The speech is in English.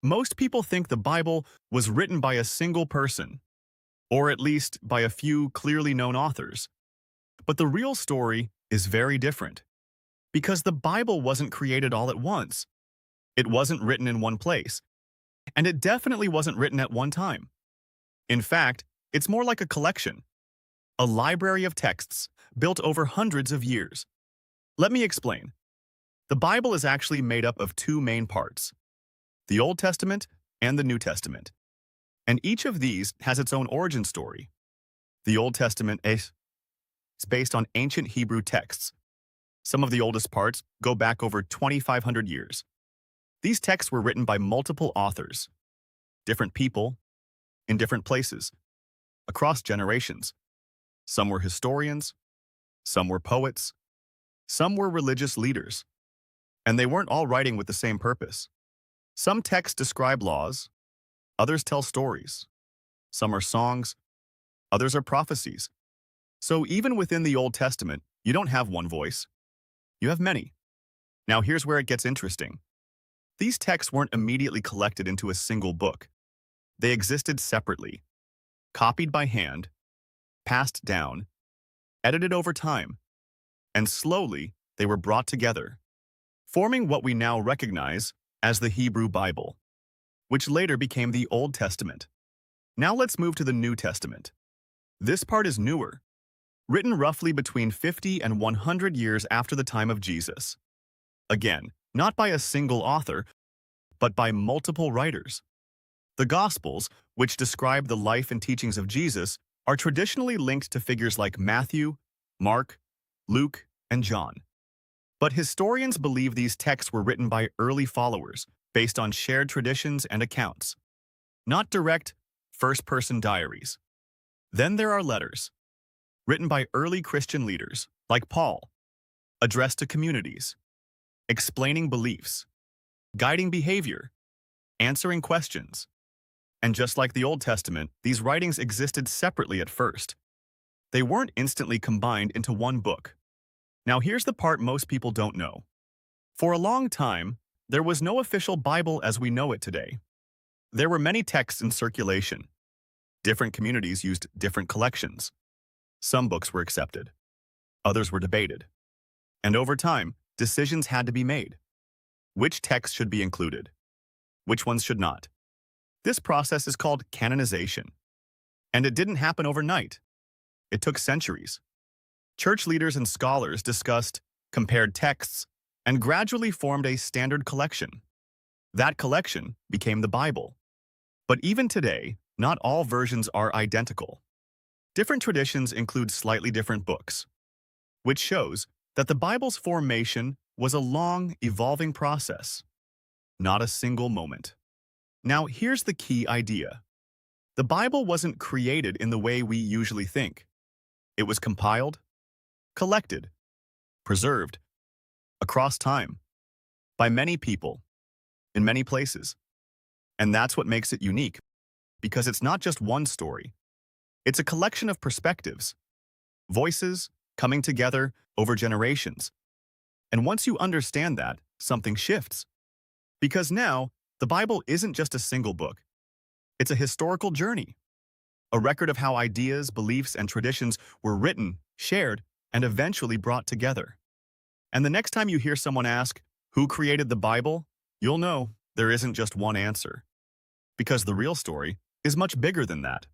Most people think the Bible was written by a single person, or at least by a few clearly known authors. But the real story is very different, because the Bible wasn't created all at once. It wasn't written in one place, and it definitely wasn't written at one time. In fact, it's more like a collection, a library of texts built over hundreds of years. Let me explain. The Bible is actually made up of two main parts, the Old Testament and the New Testament. And each of these has its own origin story. The Old Testament is based on ancient Hebrew texts. Some of the oldest parts go back over 2,500 years. These texts were written by multiple authors, different people, in different places, across generations. Some were historians, some were poets, some were religious leaders, and they weren't all writing with the same purpose. Some texts describe laws, others tell stories. Some are songs, others are prophecies. So even within the Old Testament, you don't have one voice. You have many. Now here's where it gets interesting. These texts weren't immediately collected into a single book. They existed separately, copied by hand, passed down, edited over time, and slowly they were brought together, forming what we now recognize as the Hebrew Bible, which later became the Old Testament. Now let's move to the New Testament. This part is newer, written roughly between 50 and 100 years after the time of Jesus. Again, not by a single author, but by multiple writers. The Gospels, which describe the life and teachings of Jesus, are traditionally linked to figures like Matthew, Mark, Luke, and John. But historians believe these texts were written by early followers based on shared traditions and accounts, not direct, first-person diaries. Then there are letters, written by early Christian leaders, like Paul, addressed to communities, explaining beliefs, guiding behavior, answering questions. And just like the Old Testament, these writings existed separately at first. They weren't instantly combined into one book. Now here's the part most people don't know. For a long time, there was no official Bible as we know it today. There were many texts in circulation. Different communities used different collections. Some books were accepted. Others were debated. And over time, decisions had to be made. Which texts should be included? Which ones should not? This process is called canonization. And it didn't happen overnight. It took centuries. Church leaders and scholars discussed, compared texts, and gradually formed a standard collection. That collection became the Bible. But even today, not all versions are identical. Different traditions include slightly different books, which shows that the Bible's formation was a long, evolving process, not a single moment. Now, here's the key idea. The Bible wasn't created in the way we usually think. It was compiled, collected, preserved, across time, by many people, in many places. And that's what makes it unique, because it's not just one story. It's a collection of perspectives, voices coming together over generations. And once you understand that, something shifts. Because now, the Bible isn't just a single book. It's a historical journey, a record of how ideas, beliefs, and traditions were written, shared, and eventually brought together. And the next time you hear someone ask, who created the Bible? You'll know there isn't just one answer. Because the real story is much bigger than that.